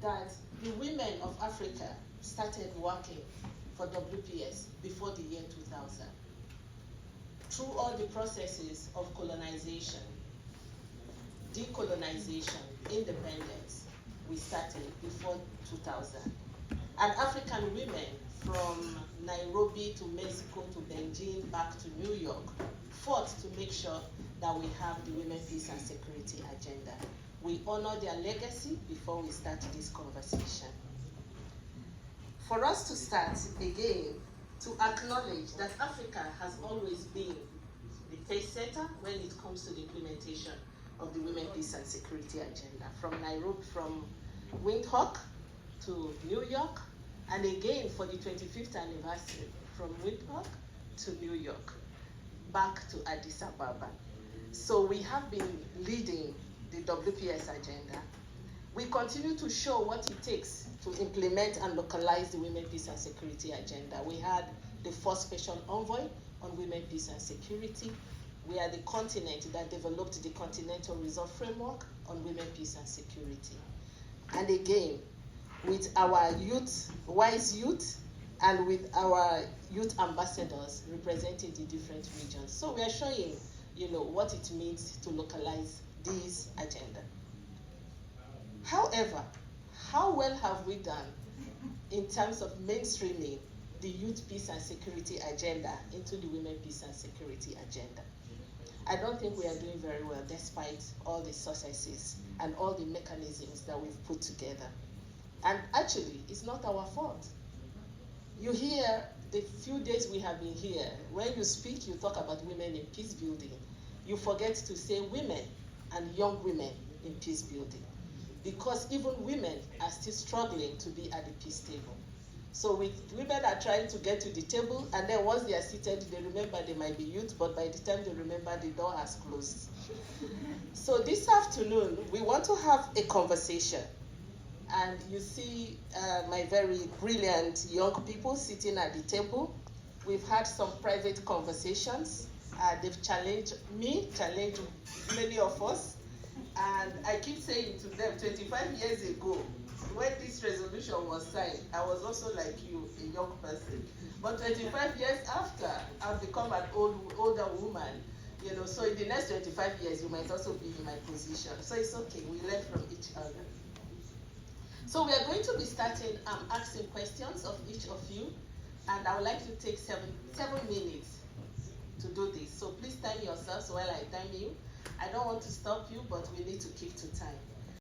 that the women of Africa started working for WPS before the year 2000. Through all the processes of colonization, decolonization, independence, we started before 2000. And African women from Nairobi to Mexico to Beijing back to New York fought to make sure that we have the Women, Peace and Security agenda. We honor their legacy before we start this conversation. For us to start again, to acknowledge that Africa has always been the pace setter when it comes to the implementation of the Women, Peace and Security agenda, from Nairobi, from Windhoek to New York, and again for the 25th anniversary, from Windhoek to New York, back to Addis Ababa. So we have been leading the WPS agenda. We continue to show what it takes to implement and localize the Women, Peace and Security agenda. We had the first special envoy on Women, Peace and Security. We are the continent that developed the Continental Resolve Framework on Women, Peace and Security. And again, with our youth, wise youth, and with our youth ambassadors representing the different regions. So we are showing, what it means to localize this agenda. However, how well have we done in terms of mainstreaming the Youth Peace and Security agenda into the Women, Peace and Security agenda? I don't think we are doing very well despite all the successes and all the mechanisms that we've put together. And actually, it's not our fault. You hear the few days we have been here, when you speak, you talk about women in peace building. You forget to say women and young women in peace building, because even women are still struggling to be at the peace table. So women are trying to get to the table, and then once they are seated, they remember they might be youth, but by the time they remember, the door has closed. So this afternoon, we want to have a conversation. And you see my very brilliant young people sitting at the table. We've had some private conversations. They've challenged me, challenged many of us. And I keep saying to them, 25 years ago, when this resolution was signed, I was also like you, a young person. But 25 years after, I've become an older woman. So in the next 25 years, you might also be in my position. So it's okay, we learn from each other. So we are going to be starting asking questions of each of you, and I would like to take seven minutes to do this. So please time yourselves while I time you. I don't want to stop you, but we need to keep to time.